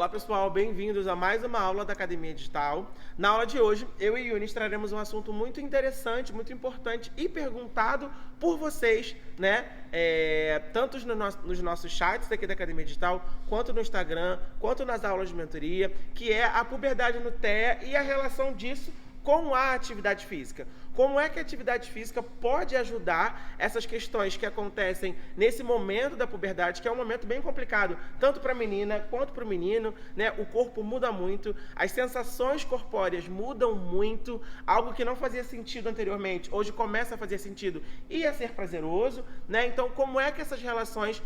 Olá pessoal, bem-vindos a mais uma aula da Academia Digital. Na aula de hoje, eu e Yunis traremos um assunto muito interessante, muito importante e perguntado por vocês, né? Tanto nos nossos chats aqui da Academia Digital, quanto no Instagram, quanto nas aulas de mentoria, que é a puberdade no TEA e a relação disso com a atividade física. Como é que a atividade física pode ajudar essas questões que acontecem nesse momento da puberdade, que é um momento bem complicado, tanto para a menina quanto para o menino, né? O corpo muda muito, as sensações corpóreas mudam muito, algo que não fazia sentido anteriormente, hoje começa a fazer sentido e a ser prazeroso, né? Então, como é que essas relações,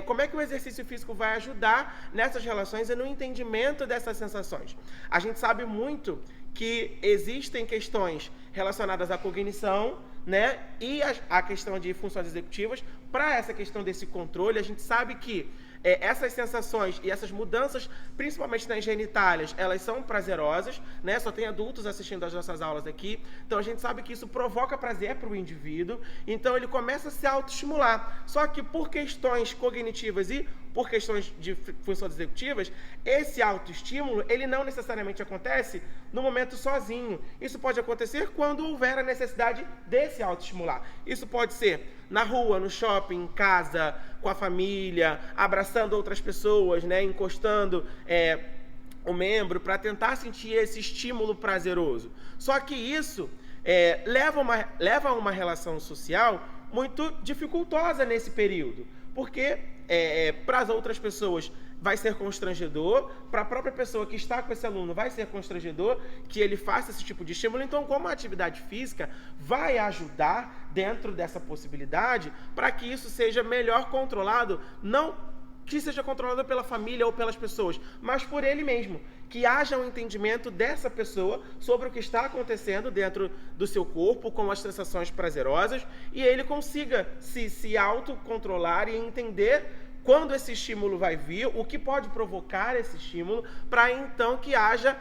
como é que o exercício físico vai ajudar nessas relações e no entendimento dessas sensações? A gente sabe muito que existem questões relacionadas à cognição, né, e a questão de funções executivas. Para essa questão desse controle, a gente sabe que essas sensações e essas mudanças, principalmente nas genitálias, elas são prazerosas, né? Só tem adultos assistindo às nossas aulas aqui, então a gente sabe que isso provoca prazer para o indivíduo, então ele começa a se autoestimular. Só que por questões cognitivas e por questões de funções executivas, esse autoestímulo, ele não necessariamente acontece no momento sozinho. Isso pode acontecer quando houver a necessidade desse autoestimular. Isso pode ser na rua, no shopping, em casa, com a família, abraçando outras pessoas, né, encostando o membro para tentar sentir esse estímulo prazeroso. Só que isso leva a uma relação social muito dificultosa nesse período, porque para as outras pessoas vai ser constrangedor, para a própria pessoa que está com esse aluno vai ser constrangedor que ele faça esse tipo de estímulo. Então, como a atividade física vai ajudar dentro dessa possibilidade para que isso seja melhor controlado, não que seja controlado pela família ou pelas pessoas, mas por ele mesmo, que haja um entendimento dessa pessoa sobre o que está acontecendo dentro do seu corpo, com as sensações prazerosas, e ele consiga se autocontrolar e entender quando esse estímulo vai vir, o que pode provocar esse estímulo, para então que haja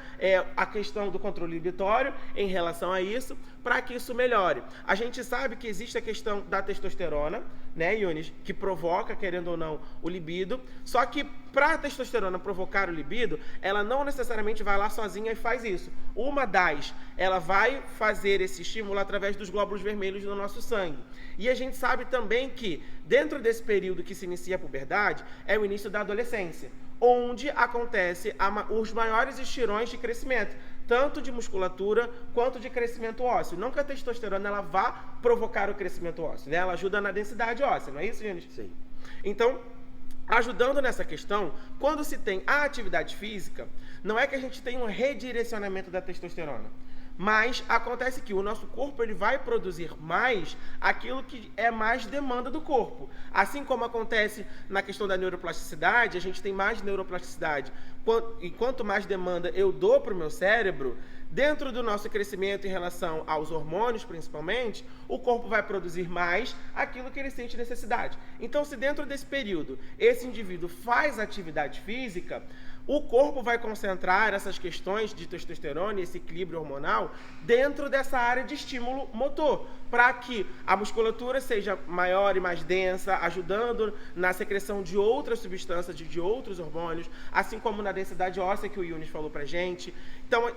a questão do controle inibitório em relação a isso, para que isso melhore. A gente sabe que existe a questão da testosterona, né, Yunis, que provoca, querendo ou não, o libido, só que para a testosterona provocar o libido, ela não necessariamente vai lá sozinha e faz isso. Ela vai fazer esse estímulo através dos glóbulos vermelhos do nosso sangue. E a gente sabe também que, dentro desse período que se inicia a puberdade, é o início da adolescência, onde acontece os maiores estirões de crescimento, tanto de musculatura quanto de crescimento ósseo. Não que a testosterona ela vá provocar o crescimento ósseo, né? Ela ajuda na densidade óssea, não é isso, gente? Sim. Então, ajudando nessa questão, quando se tem a atividade física, não é que a gente tem um redirecionamento da testosterona, mas acontece que o nosso corpo ele vai produzir mais aquilo que é mais demanda do corpo. Assim como acontece na questão da neuroplasticidade, a gente tem mais neuroplasticidade. E quanto mais demanda eu dou para o meu cérebro, dentro do nosso crescimento em relação aos hormônios, principalmente, o corpo vai produzir mais aquilo que ele sente necessidade. Então, se dentro desse período esse indivíduo faz atividade física, o corpo vai concentrar essas questões de testosterona e esse equilíbrio hormonal dentro dessa área de estímulo motor, para que a musculatura seja maior e mais densa, ajudando na secreção de outras substâncias, de outros hormônios, assim como na densidade óssea que o Yunis falou pra gente. Então,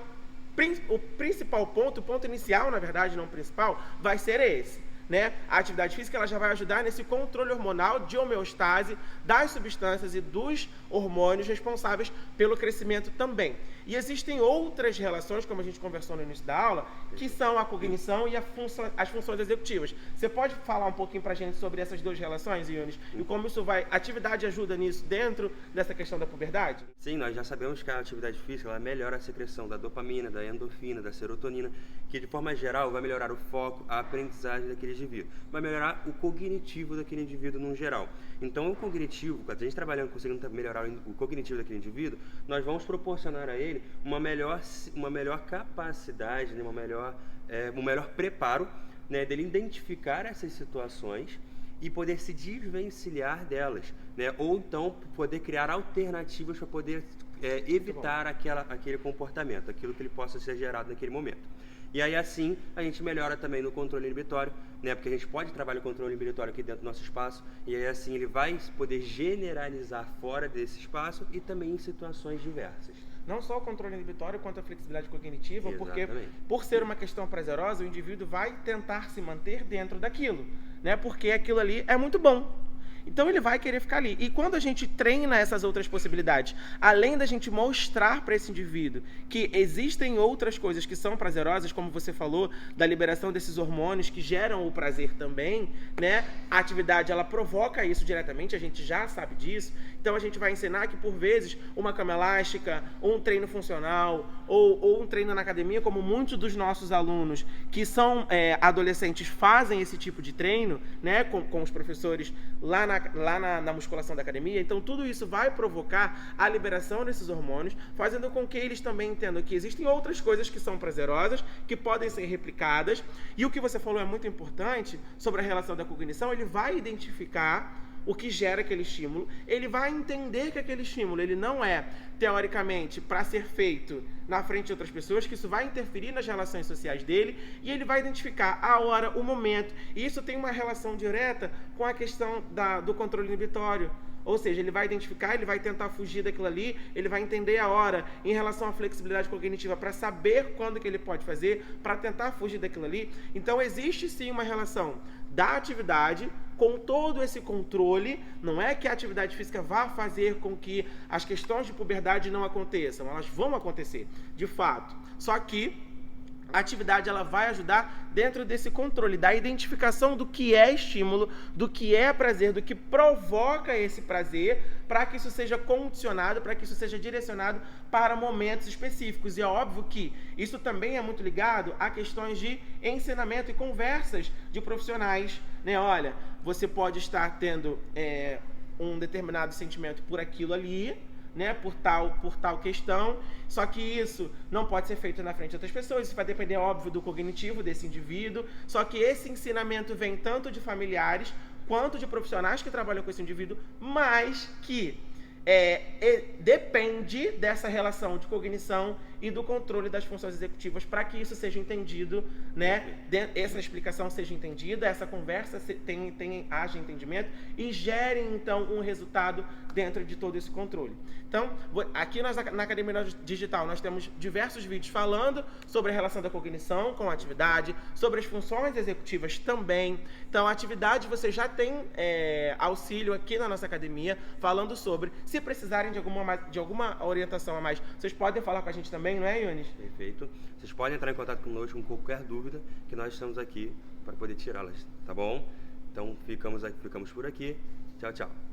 o principal ponto, o ponto inicial, na verdade, não principal, vai ser esse, né? A atividade física ela já vai ajudar nesse controle hormonal de homeostase das substâncias e dos hormônios responsáveis pelo crescimento também. E existem outras relações, como a gente conversou no início da aula, que são a cognição e as funções executivas. Você pode falar um pouquinho pra gente sobre essas duas relações, Yunis? E como isso vai... A atividade ajuda nisso dentro dessa questão da puberdade? Sim, nós já sabemos que a atividade física ela melhora a secreção da dopamina, da endorfina, da serotonina, que de forma geral vai melhorar o foco, a aprendizagem daquele indivíduo. Vai melhorar o cognitivo daquele indivíduo no geral. Então, o cognitivo, quando a gente trabalhando conseguindo melhorar o cognitivo daquele indivíduo, nós vamos proporcionar a ele uma melhor capacidade, né, um melhor preparo, né, dele identificar essas situações e poder se desvencilhar delas, né, ou então poder criar alternativas para poder evitar aquele comportamento, aquilo que ele possa ser gerado naquele momento. E aí assim a gente melhora também no controle inibitório, né? Porque a gente pode trabalhar o controle inibitório aqui dentro do nosso espaço, e aí assim ele vai poder generalizar fora desse espaço e também em situações diversas. Não só o controle inibitório, quanto a flexibilidade cognitiva, Exatamente. porque por ser uma questão prazerosa, o indivíduo vai tentar se manter dentro daquilo, né? Porque aquilo ali é muito bom. Então ele vai querer ficar ali. E quando a gente treina essas outras possibilidades, além da gente mostrar para esse indivíduo que existem outras coisas que são prazerosas, como você falou, da liberação desses hormônios que geram o prazer também, né? A atividade, ela provoca isso diretamente, a gente já sabe disso. Então a gente vai ensinar que, por vezes, uma cama elástica, ou um treino funcional, ou um treino na academia, como muitos dos nossos alunos que são adolescentes fazem esse tipo de treino, né? Com os professores lá na musculação da academia. Então tudo isso vai provocar a liberação desses hormônios, fazendo com que eles também entendam que existem outras coisas que são prazerosas, que podem ser replicadas. E o que você falou é muito importante sobre a relação da cognição. Ele vai identificar o que gera aquele estímulo, ele vai entender que aquele estímulo ele não é, teoricamente, para ser feito na frente de outras pessoas, que isso vai interferir nas relações sociais dele, e ele vai identificar a hora, o momento. E isso tem uma relação direta com a questão do controle inibitório. Ou seja, ele vai identificar, ele vai tentar fugir daquilo ali, ele vai entender a hora em relação à flexibilidade cognitiva para saber quando que ele pode fazer, para tentar fugir daquilo ali. Então existe sim uma relação da atividade com todo esse controle. Não é que a atividade física vá fazer com que as questões de puberdade não aconteçam, elas vão acontecer, de fato. Só que a atividade ela vai ajudar dentro desse controle, da identificação do que é estímulo, do que é prazer, do que provoca esse prazer, para que isso seja condicionado, para que isso seja direcionado para momentos específicos. E é óbvio que isso também é muito ligado a questões de ensinamento e conversas de profissionais, né? Olha, você pode estar tendo um determinado sentimento por aquilo ali, né, por tal questão, só que isso não pode ser feito na frente de outras pessoas, isso vai depender, óbvio, do cognitivo desse indivíduo, só que esse ensinamento vem tanto de familiares quanto de profissionais que trabalham com esse indivíduo, mas que depende dessa relação de cognição e do controle das funções executivas para que isso seja entendido, né? Essa explicação seja entendida, essa conversa haja entendimento e gere, então, um resultado dentro de todo esse controle. Então, aqui na Academia Digital, nós temos diversos vídeos falando sobre a relação da cognição com a atividade, sobre as funções executivas também. Então, a atividade, você já tem auxílio aqui na nossa academia, falando sobre. Se precisarem de alguma orientação a mais, vocês podem falar com a gente também, não é, Yunis? Perfeito. Vocês podem entrar em contato conosco com qualquer dúvida, que nós estamos aqui para poder tirá-las, tá bom? Então, ficamos por aqui. Tchau, tchau.